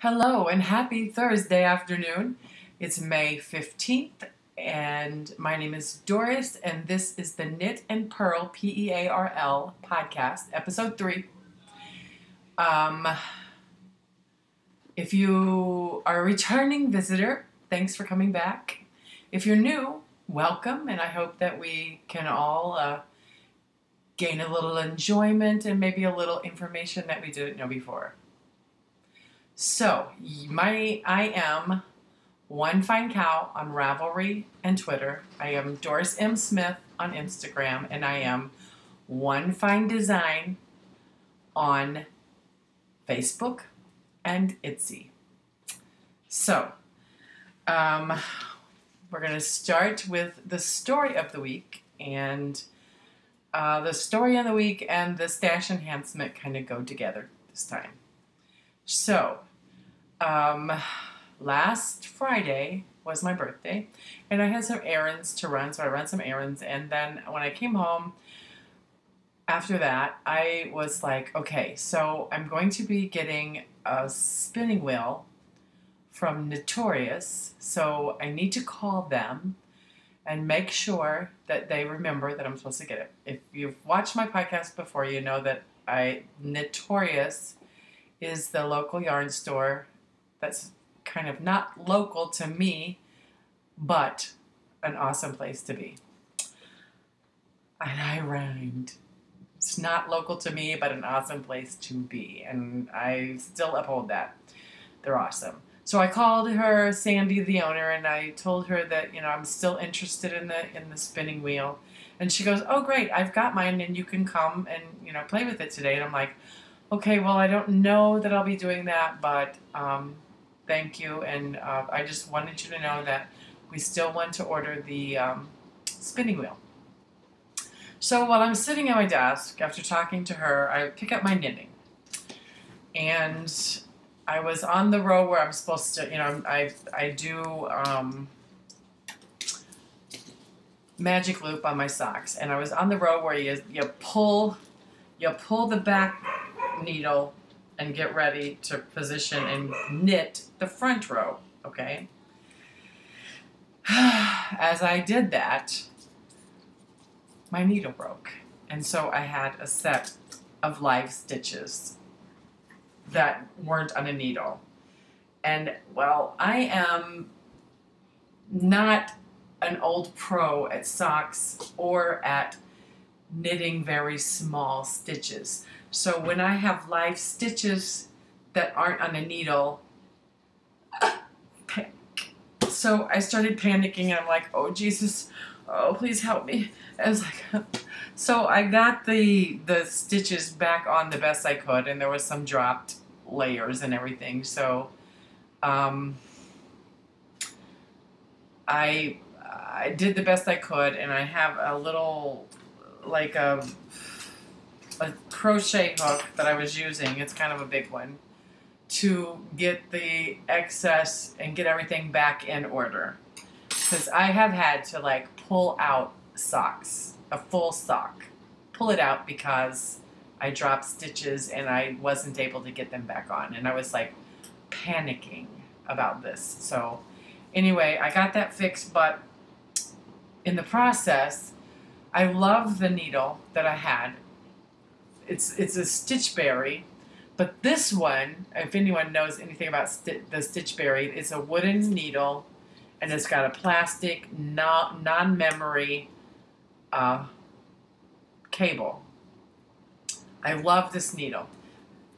Hello and happy Thursday afternoon. It's May 15th and my name is Doris and this is the Knit and Purl, P-E-A-R-L podcast, episode 3. If you are a returning visitor, thanks for coming back. If you're new, welcome, and I hope that we can all gain a little enjoyment and maybe a little information that we didn't know before. So, I am One Fine Cow on Ravelry and Twitter. I am Doris M. Smith on Instagram, and I am One Fine Design on Facebook and Etsy. So, we're going to start with the story of the week, and the story of the week and the stash enhancement kind of go together this time. So, last Friday was my birthday, and I had some errands to run, so I ran some errands, and then when I came home, after that, I was like, okay, so I'm going to be getting a spinning wheel from Notorious, so I need to call them and make sure that they remember that I'm supposed to get it. If you've watched my podcast before, you know that Notorious is the local yarn store that's kind of not local to me, but an awesome place to be. And I rhymed. It's not local to me, but an awesome place to be. And I still uphold that. They're awesome. So I called her, Sandy, the owner, and I told her that, I'm still interested in the spinning wheel. And she goes, oh, great, I've got mine, and you can come and, play with it today. And I'm like, okay, well, I don't know that I'll be doing that, but thank you. And I just wanted you to know that we still want to order the spinning wheel. So while I'm sitting at my desk, after talking to her, I pick up my knitting. And I was on the row where I'm supposed to, I do magic loop on my socks. And I was on the row where you pull the back needle and get ready to position and knit the front row, okay? As I did that, my needle broke. And so I had a set of live stitches that weren't on a needle. And, well, I am not an old pro at socks or at knitting very small stitches. So when I have live stitches that aren't on a needle, so I started panicking, and I'm like, oh, Jesus, oh, please help me. I was like, so I got the stitches back on the best I could, and there was some dropped layers and everything. So I did the best I could, and I have a little, like a crochet hook that I was using. It's kind of a big one, to get the excess and get everything back in order. Because I have had to pull out socks, a full sock, pull it out because I dropped stitches and I wasn't able to get them back on. And I was panicking about this. So anyway, I got that fixed, but in the process, I love the needle that I had. It's a Stitchberry, but this one, if anyone knows anything about the Stitchberry, it's a wooden needle, and it's got a plastic non-memory cable. I love this needle.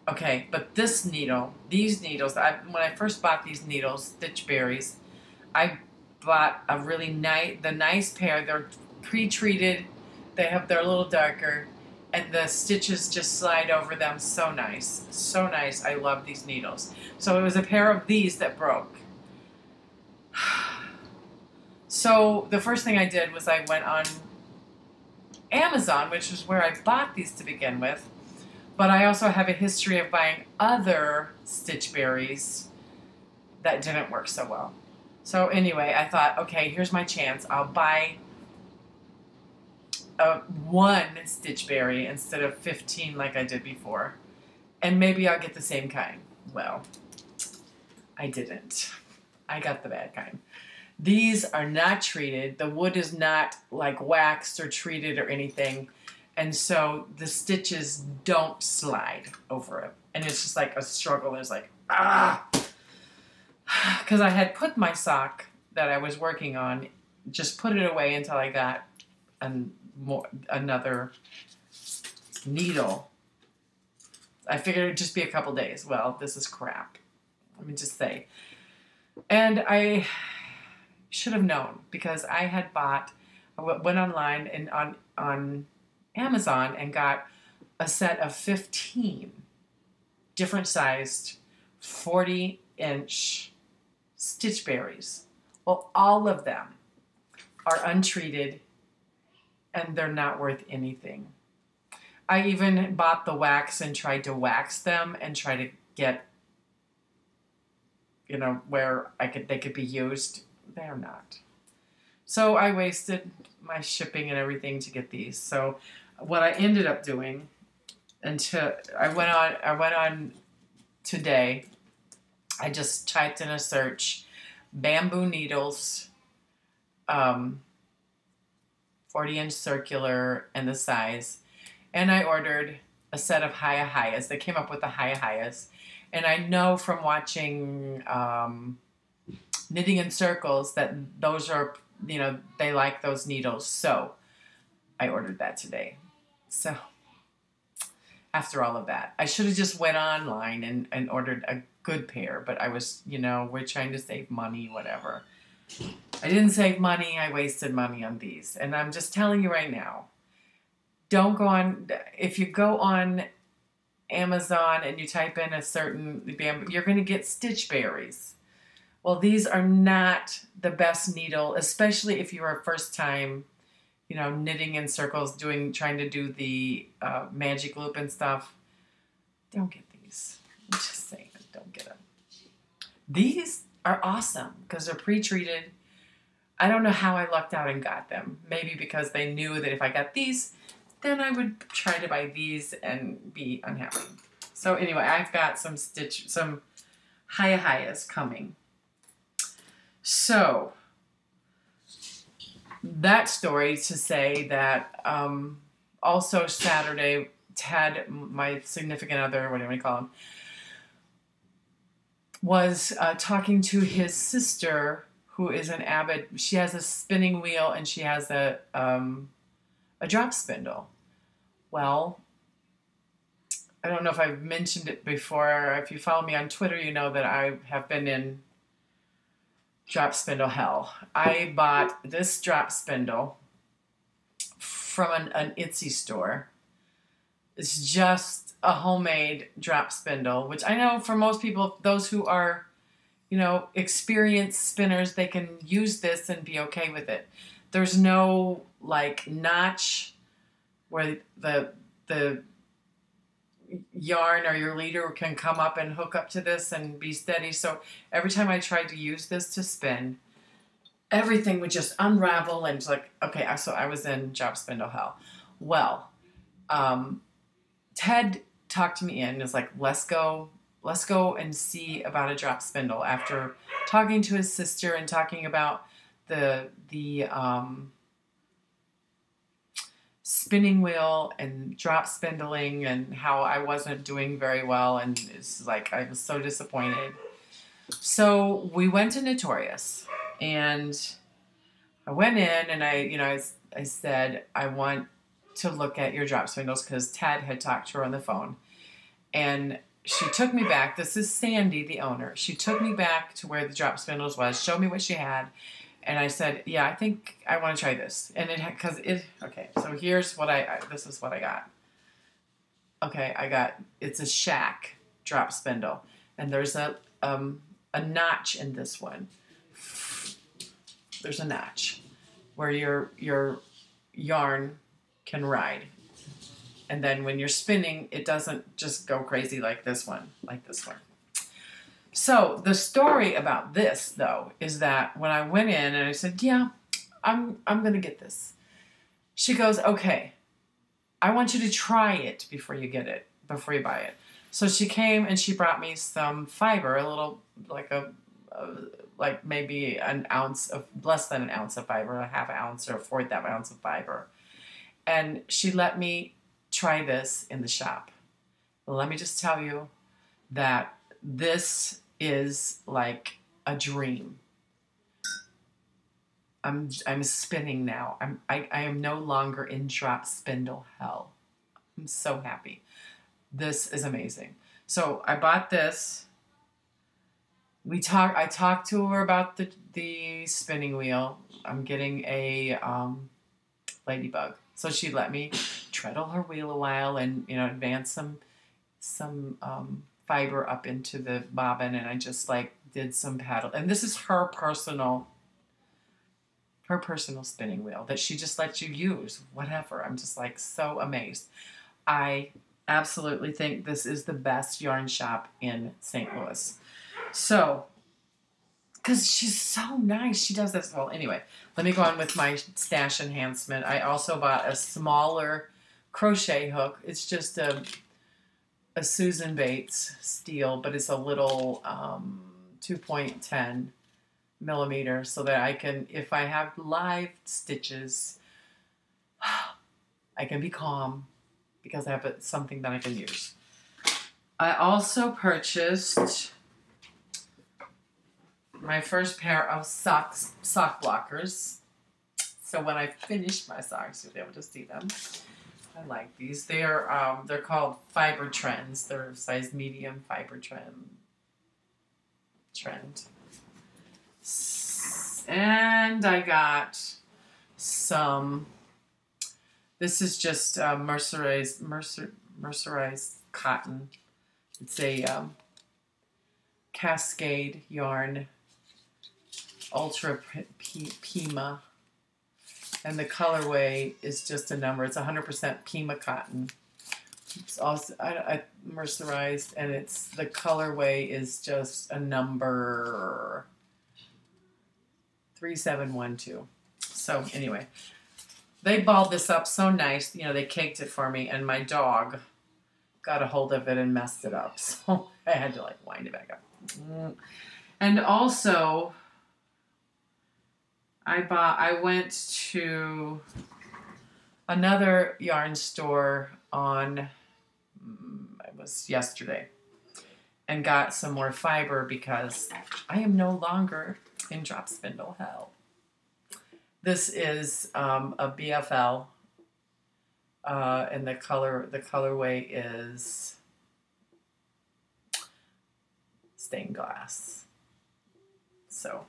Okay, but these needles, when I first bought these needles, Stitchberries, I bought a really nice pair. They're pre-treated. They're a little darker. And the stitches just slide over them. So nice. So nice. I love these needles. So it was a pair of these that broke. So the first thing I did was I went on Amazon, which is where I bought these to begin with. But I also have a history of buying other Stitchberries that didn't work so well. So anyway, I thought, okay, here's my chance. I'll buy one Stitchberry instead of 15 like I did before. And maybe I'll get the same kind. Well, I didn't. I got the bad kind. These are not treated. The wood is not like waxed or treated or anything. And so the stitches don't slide over it. And it's just like a struggle. It's like, ah! Because I had put my sock that I was working on, just put it away until I got another needle. I figured it'd just be a couple days. Well, this is crap. Let me just say. And I should have known, because I had went online and on Amazon and got a set of 15 different sized 40-inch stitch berries. Well, all of them are untreated and they're not worth anything. I even bought the wax and tried to wax them and try to get, where they could be used. They're not. So I wasted my shipping and everything to get these. So what I ended up doing, until I went on today, I just typed in a search, bamboo needles, 40-inch circular and the size. And I ordered a set of Hayahayas. They came up with the Hayahayas. And I know from watching Knitting in Circles that those are, they like those needles. So I ordered that today. So after all of that, I should have just went online and ordered a good pair. But I was, we're trying to save money, whatever. I didn't save money. I wasted money on these. And I'm just telling you right now, don't go on, if you go on Amazon and you type in a certain bamboo, you're going to get stitch berries. Well, these are not the best needle, especially if you're a first time, knitting in circles, trying to do the magic loop and stuff. Don't get these. I'm just saying, don't get them. These are awesome because they're pre-treated. I don't know how I lucked out and got them. Maybe because they knew that if I got these, then I would try to buy these and be unhappy. So anyway, I've got some Hayahayas coming. So that story to say that also Saturday, Ted, my significant other, what do you want to call him, was talking to his sister, who is an avid. She has a spinning wheel and she has a drop spindle. Well, I don't know if I've mentioned it before. If you follow me on Twitter, you know that I have been in drop spindle hell. I bought this drop spindle from an Etsy store. It's just a homemade drop spindle, which I know for most people, those who are, experienced spinners, they can use this and be okay with it. There's no notch where the yarn or your leader can come up and hook up to this and be steady. So every time I tried to use this to spin, everything would just unravel and it's like, okay, so I was in drop spindle hell. Well, Ted talked to me in and was like, let's go and see about a drop spindle, after talking to his sister and talking about the spinning wheel and drop spindling and how I wasn't doing very well, and it's like I was so disappointed. So we went to Notorious and I went in and I said, I want to look at your drop spindles, because Ted had talked to her on the phone, and she took me back. This is Sandy, the owner. She took me back to where the drop spindles was, showed me what she had. And I said, yeah, I think I want to try this. And okay, so here's what this is what I got. Okay, it's a Shack drop spindle. And there's a notch in this one. There's a notch where your yarn can ride. And then when you're spinning, it doesn't just go crazy like this one. So the story about this, though, is that when I went in and I said, yeah, I'm going to get this. She goes, okay, I want you to try it before you buy it. So she came and she brought me some fiber, a little, like like maybe an ounce of, less than an ounce of fiber, a half ounce or a fourth of an ounce of fiber. And she let me try this in the shop. Well, let me just tell you that this is like a dream. I'm spinning now. I am no longer in drop spindle hell. I'm so happy. This is amazing. So I bought this. I talked to her about the spinning wheel. I'm getting a ladybug. So she let me treadle her wheel a while and, you know, advance some fiber up into the bobbin, and I just like did some paddle. And this is her personal spinning wheel that she just lets you use, whatever. I'm just like so amazed. I absolutely think this is the best yarn shop in St. Louis. So, because she's so nice, she does this. Well, anyway, let me go on with my stash enhancement. I also bought a smaller crochet hook. It's just a Susan Bates steel, but it's a little 2.10 millimeter, so that I can, if I have live stitches, I can be calm because I have something that I can use. I also purchased my first pair of sock blockers. So when I finish my socks, you'll be able to see them. I like these. They're called Fiber Trends. They're size medium fiber trend. And I got some. This is just mercerized cotton. It's a Cascade yarn, Ultra Pima, and the colorway is just a number. It's 100% Pima cotton. It's also mercerized, and it's the colorway is just a number 3712. So anyway, they balled this up so nice. You know, they caked it for me, and my dog got a hold of it and messed it up. So I had to like wind it back up. And also, I went to another yarn store it was yesterday, and got some more fiber because I am no longer in drop spindle hell. This is a BFL, and the colorway is stained glass. So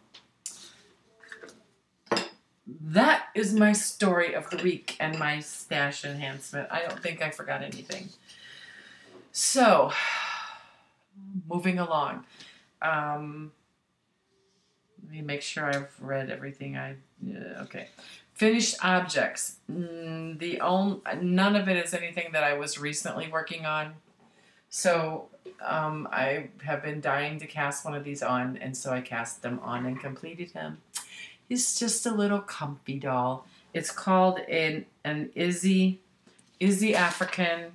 that is my story of the week and my stash enhancement. I don't think I forgot anything. So, moving along. Let me make sure I've read everything. Okay. Finished objects. None of it is anything that I was recently working on. So I have been dying to cast one of these on, and so I cast them on and completed him. He's just a little comfy doll. It's called an Izzy African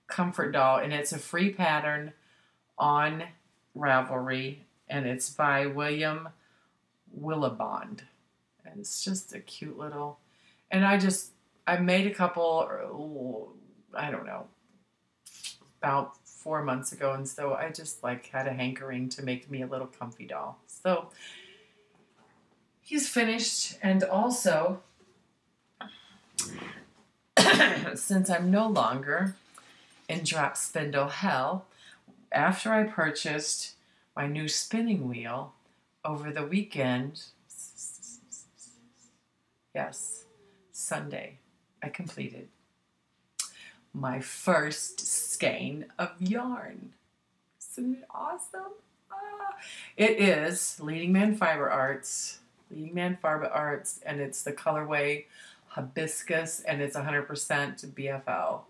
comfort doll, and it's a free pattern on Ravelry, and it's by William Willabond. And it's just a cute little, and I made a couple, I don't know, about 4 months ago, and so I just like had a hankering to make me a little comfy doll. So he's finished. And also, since I'm no longer in drop spindle hell, after I purchased my new spinning wheel over the weekend, yes, Sunday, I completed my first skein of yarn. Isn't it awesome? It is Leading Man Fiber Arts, and it's the colorway Hibiscus, and it's 100% BFL.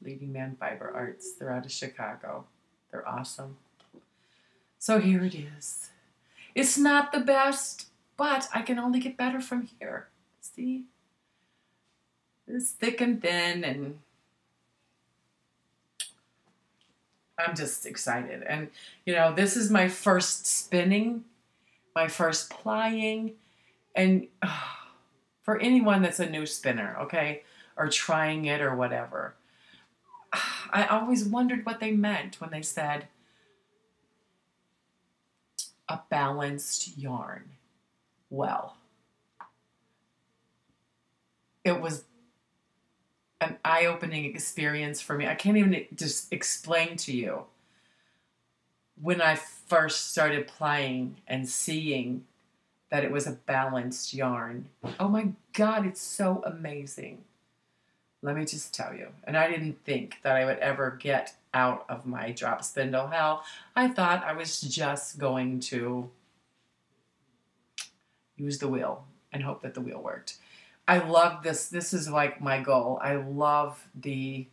Leading Man Fiber Arts. They're out of Chicago. They're awesome. So here it is. It's not the best, but I can only get better from here. See? It's thick and thin, and I'm just excited. And, you know, this is my first spinning, my first plying. And for anyone that's a new spinner, okay, or trying it or whatever, I always wondered what they meant when they said a balanced yarn. Well, it was an eye-opening experience for me. I can't even just explain to you when I first started plying and seeing that it was a balanced yarn. Oh my God, it's so amazing. Let me just tell you. And I didn't think that I would ever get out of my drop spindle hell. I thought I was just going to use the wheel and hope that the wheel worked. I love this. This is like my goal. I love the,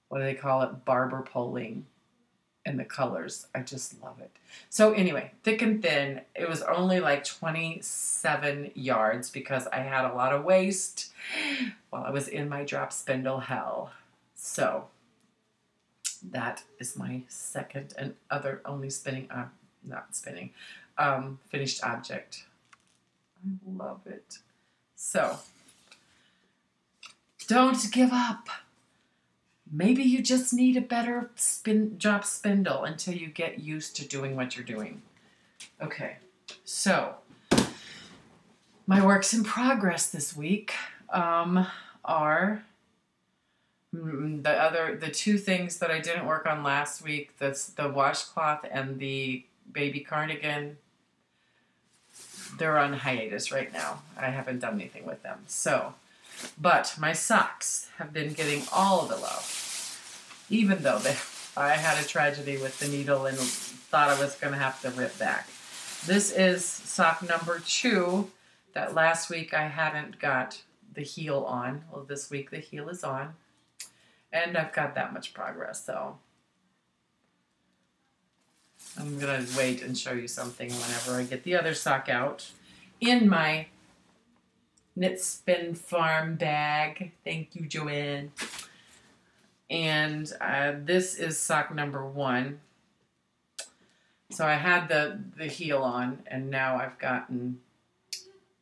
what do they call it? Barber poling and the colors. I just love it. So anyway, thick and thin. It was only like 27 yards because I had a lot of waste while I was in my drop spindle hell. So that is my second and other only spinning, finished object. I love it. So, don't give up. Maybe you just need a better drop spindle until you get used to doing what you're doing. Okay, so my works in progress this week are the two things that I didn't work on last week. That's the washcloth and the baby cardigan. They're on hiatus right now. I haven't done anything with them. So, but my socks have been getting all of the love, even though I had a tragedy with the needle and thought I was going to have to rip back. This is sock number 2 that last week I hadn't got the heel on. Well, this week the heel is on, and I've got that much progress, so I'm going to wait and show you something whenever I get the other sock out in my Knit Spin Farm bag. Thank you, Joanne. And this is sock number 1. So I had the heel on, and now I've gotten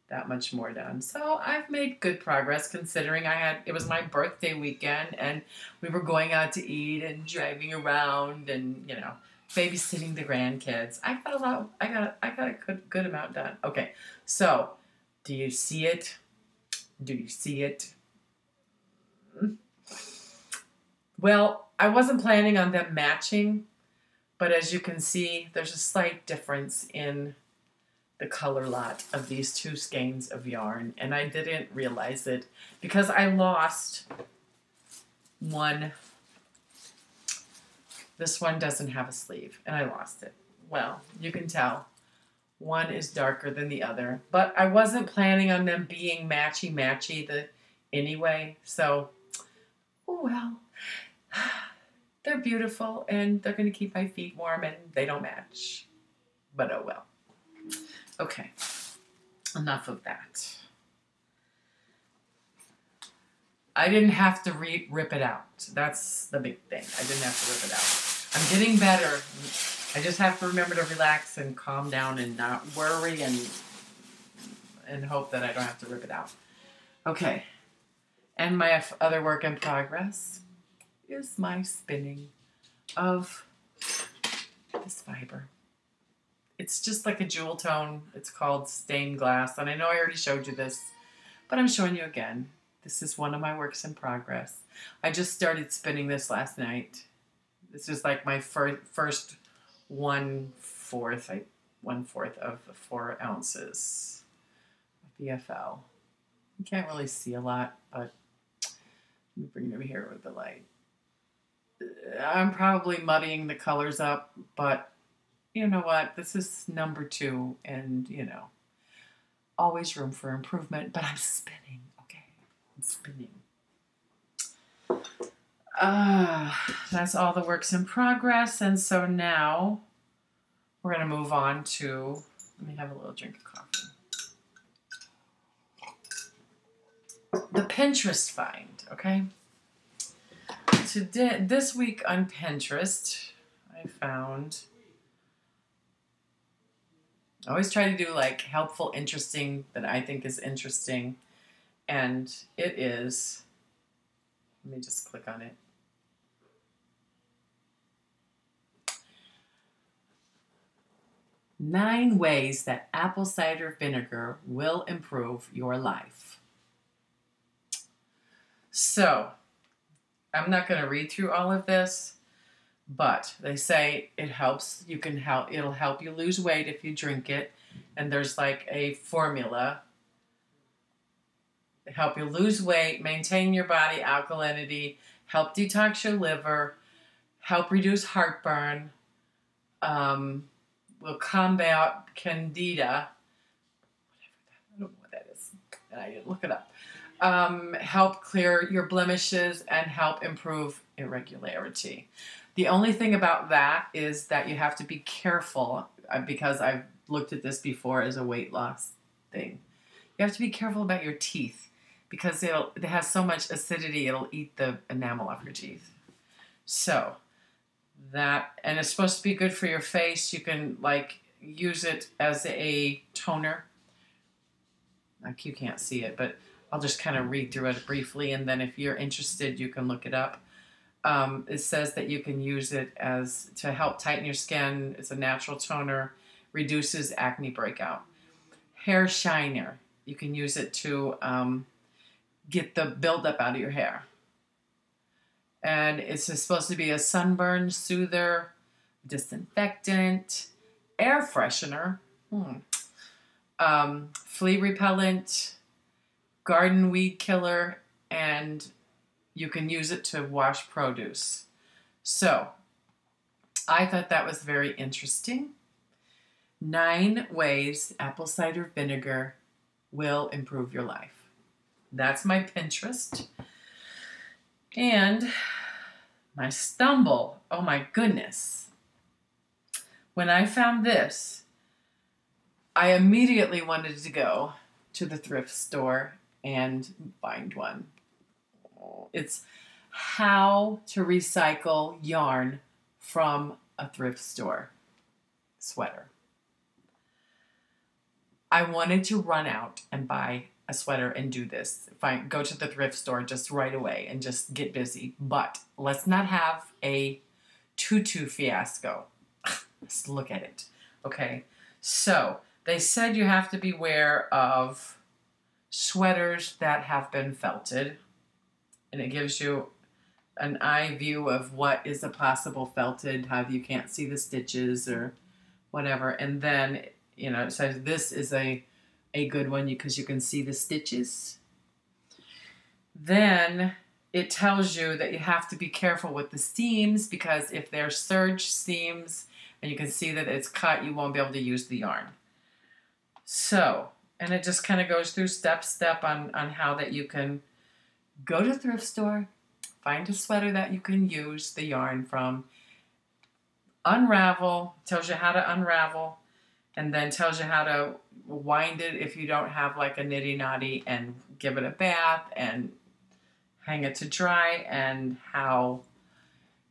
that much more done. So I've made good progress considering it was my birthday weekend, and we were going out to eat and driving around and, you know, babysitting the grandkids. I got a good amount done. Okay, so do you see it? Do you see it? Well, I wasn't planning on them matching, but as you can see, there's a slight difference in the color lot of these 2 skeins of yarn, and I didn't realize it because I lost one. This one doesn't have a sleeve, and I lost it. Well, you can tell one is darker than the other, but I wasn't planning on them being matchy-matchy anyway, so, oh well. They're beautiful, and they're going to keep my feet warm, and they don't match, but oh well. Okay, enough of that. I didn't have to rip it out. That's the big thing. I didn't have to rip it out. I'm getting better. I just have to remember to relax and calm down and not worry and hope that I don't have to rip it out. Okay. And my other work in progress is my spinning of this fiber. It's just like a jewel tone. It's called stained glass. And I know I already showed you this, but I'm showing you again. This is one of my works in progress. I just started spinning this last night. This is like my first 1/4 of 4 ounces of BFL. You can't really see a lot, but let me bring it over here with the light. I'm probably muddying the colors up, but you know what? This is number 2, and you know, always room for improvement, but I'm spinning, okay? I'm spinning. That's all the works in progress, and so now we're going to move on to, let me have a little drink of coffee. The Pinterest find, okay? this week on Pinterest, I found, I always try to do like helpful, interesting that I think is interesting. And it is, let me just click on it. Nine ways that apple cider vinegar will improve your life. So, I'm not going to read through all of this, but they say it helps. It'll help you lose weight if you drink it. And there's like a formula. Help you lose weight, maintain your body alkalinity, help detox your liver, help reduce heartburn, will combat candida. I don't know what that is. And I didn't look it up. Help clear your blemishes and help improve irregularity. The only thing about that is that you have to be careful, because I've looked at this before as a weight loss thing. You have to be careful about your teeth because it has so much acidity, it'll eat the enamel off your teeth. So that, and it's supposed to be good for your face. You can like use it as a toner. Like you can't see it, but I'll just kind of read through it briefly, and then if you're interested, you can look it up. It says that you can use it to help tighten your skin. It's a natural toner, reduces acne breakout. Hair shiner. You can use it to get the buildup out of your hair. And it's supposed to be a sunburn soother, disinfectant, air freshener, flea repellent, garden weed killer, and you can use it to wash produce. So I thought that was very interesting. 9 ways apple cider vinegar will improve your life. That's my Pinterest. And my stumble, oh my goodness. When I found this, I immediately wanted to go to the thrift store and find one. It's how to recycle yarn from a thrift store sweater. I wanted to run out and buy a sweater and do this. Go to the thrift store just right away and just get busy. But let's not have a tutu fiasco. Let's look at it. Okay, so they said you have to beware of sweaters that have been felted. And it gives you an eye view of what is a possible felted, how you can't see the stitches or whatever. And then, you know, it says this is a good one because you can see the stitches. Then it tells you that you have to be careful with the seams, because if they're serge seams and you can see that it's cut, you won't be able to use the yarn. So, and it just kind of goes through step on how that you can go to a thrift store, find a sweater that you can use the yarn from, unravel, tells you how to unravel, and then tells you how to wind it if you don't have like a nitty-knotty, and give it a bath and hang it to dry, and how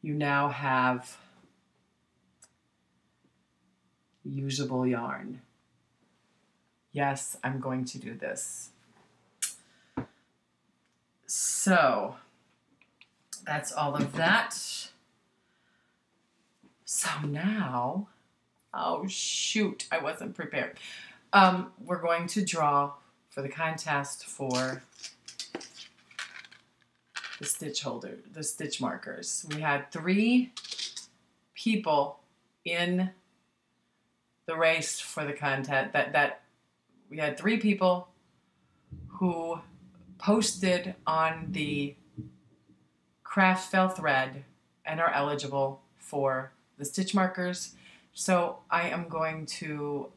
you now have usable yarn. Yes, I'm going to do this. So that's all of that. So now, oh shoot, I wasn't prepared. We're going to draw for the contest for the stitch holder, the stitch markers. We had 3 people in the race for the contest. We had 3 people who posted on the craft fell thread and are eligible for the stitch markers. So I am going to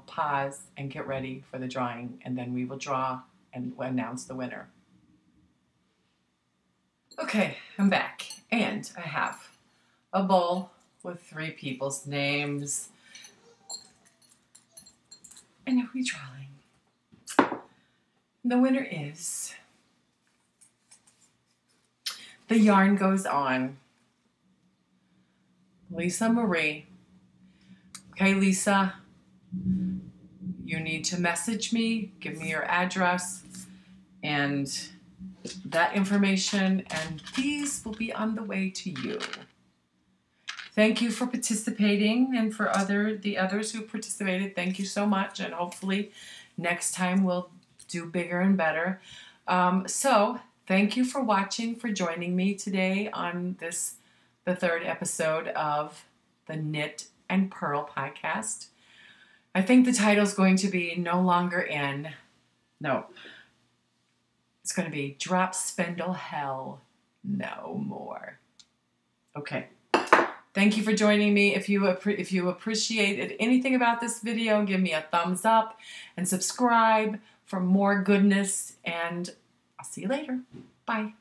pause and get ready for the drawing, and then we will draw and announce the winner. Okay, I'm back, and I have a bowl with 3 people's names. And are we drawing? The winner is the yarn goes on. Lisa Marie. Okay, Lisa, you need to message me, give me your address and that information, and these will be on the way to you. Thank you for participating, and for the others who participated, thank you so much, and hopefully next time we'll do bigger and better. So thank you for watching, for joining me today on the third episode of the Knit and Purl podcast. I think the title's going to be it's going to be Drop Spindle Hell No More. Okay. Thank you for joining me. If you appreciated anything about this video, give me a thumbs up and subscribe for more goodness, and I'll see you later. Bye.